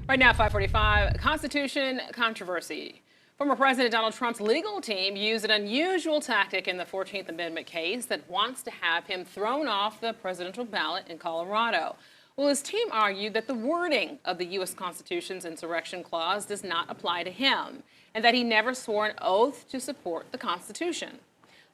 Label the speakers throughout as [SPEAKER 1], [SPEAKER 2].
[SPEAKER 1] Right now, 5:45, Constitution controversy. Former President Donald Trump's legal team used an unusual tactic in the 14th Amendment case that wants to have him thrown off the presidential ballot in Colorado. Well, his team argued that the wording of the U.S. Constitution's Insurrection Clause does not apply to him and that he never swore an oath to support the Constitution.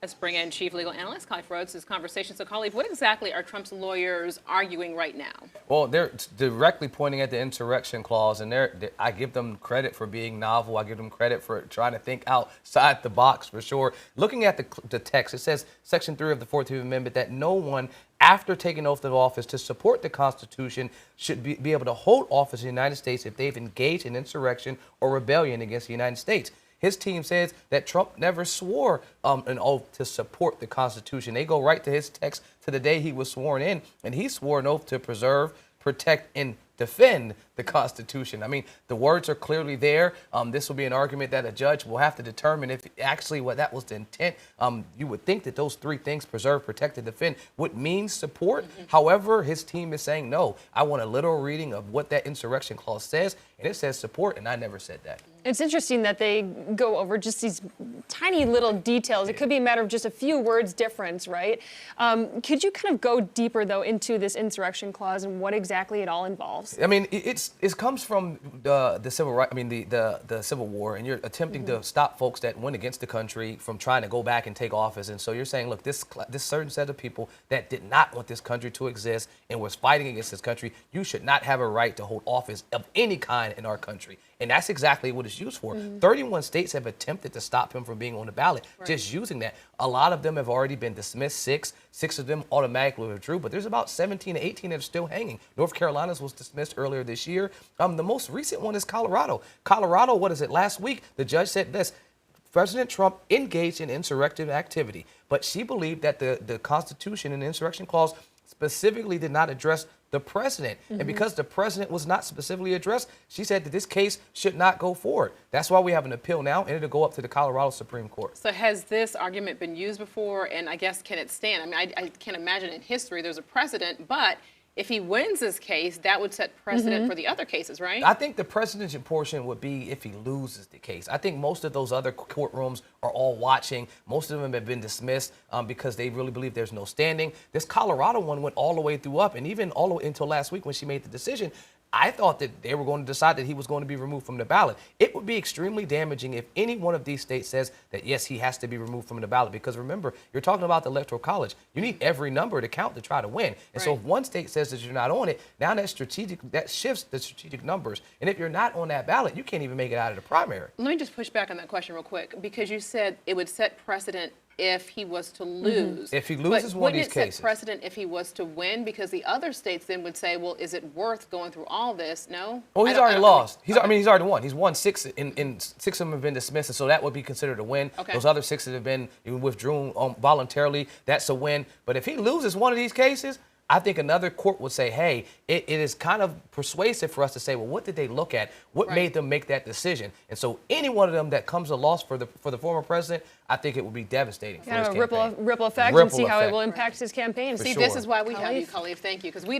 [SPEAKER 1] Let's bring in Chief Legal Analyst Khalif Rhodes to this conversation. So, Khalif, what exactly are Trump's lawyers arguing right now?
[SPEAKER 2] Well, they're directly pointing at the Insurrection Clause, and I give them credit for being novel. I give them credit for trying to think outside the box, for sure. Looking at the text, it says, Section 3 of the 14th Amendment, that no one, after taking oath of office to support the Constitution, should be able to hold office in the United States if they've engaged in insurrection or rebellion against the United States. His team says that Trump never swore an oath to support the Constitution. They go right to his text to the day he was sworn in, and he swore an oath to preserve, protect, and defend the Constitution. I mean, the words are clearly there. This will be an argument that a judge will have to determine if actually what that was the intent. You would think that those three things, preserve, protect, and defend, would mean support. However, his team is saying, no, I want a literal reading of what that Insurrection Clause says, and it says support, and I never said that.
[SPEAKER 3] It's interesting that they go over just these tiny little details. It could be a matter of just a few words difference, right? Could you kind of go deeper, though, into this Insurrection Clause and what exactly it all involves?
[SPEAKER 2] I mean, it comes from the civil right. I mean, the Civil War, and you're attempting to stop folks that went against the country from trying to go back and take office. And so you're saying, look, this certain set of people that did not want this country to exist and was fighting against this country, you should not have a right to hold office of any kind in our country. And that's exactly what it's used for. 31 states have attempted to stop him from being on the ballot, just using that. A lot of them have already been dismissed. Six of them automatically withdrew, but there's about 17 to 18 that are still hanging. North Carolina's was dismissed earlier this year. The most recent one is Colorado. Colorado, what is it, last week, the judge said this: President Trump engaged in insurrective activity, but she believed that the Constitution and the Insurrection Clause specifically did not address the president. And because the president was not specifically addressed, she said that this case should not go forward. That's why we have an appeal now, and it'll go up to the Colorado Supreme Court.
[SPEAKER 1] So has this argument been used before, and I guess can it stand? I mean, I can't imagine in history there's a precedent, but if he wins this case, that would set precedent for the other cases, right?
[SPEAKER 2] I think the presidential portion would be if he loses the case. I think most of those other courtrooms are all watching. Most of them have been dismissed because they really believe there's no standing. This Colorado one went all the way through up, and even all the way until last week when she made the decision, I thought that they were going to decide that he was going to be removed from the ballot. It would be extremely damaging if any one of these states says that, yes, he has to be removed from the ballot. Because remember, you're talking about the Electoral College. You need every number to count to try to win. And so if one state says that you're not on it, now that shifts the strategic numbers. And if you're not on that ballot, you can't even make it out of the primary.
[SPEAKER 1] Let me just push back on that question real quick, because you said it would set precedent if he was to lose.
[SPEAKER 2] If he loses one of these cases.
[SPEAKER 1] Wouldn't it set precedent if he was to win? Because the other states then would say, well, is it worth going through all this? No?
[SPEAKER 2] Oh, he's already lost. He's already won. He's won six, and 6 of them have been dismissed, and so that would be considered a win.
[SPEAKER 1] Okay.
[SPEAKER 2] Those other 6 that have been withdrawn voluntarily, that's a win. But if he loses one of these cases, I think another court would say, hey, it is kind of persuasive for us to say, well, what did they look at? What made them make that decision? And so any one of them that comes a loss for the former president, I think it would be devastating for his campaign.
[SPEAKER 3] Ripple effect and see how it will impact his campaign.
[SPEAKER 1] See, this is why we have you, Khalif. Thank you. Because we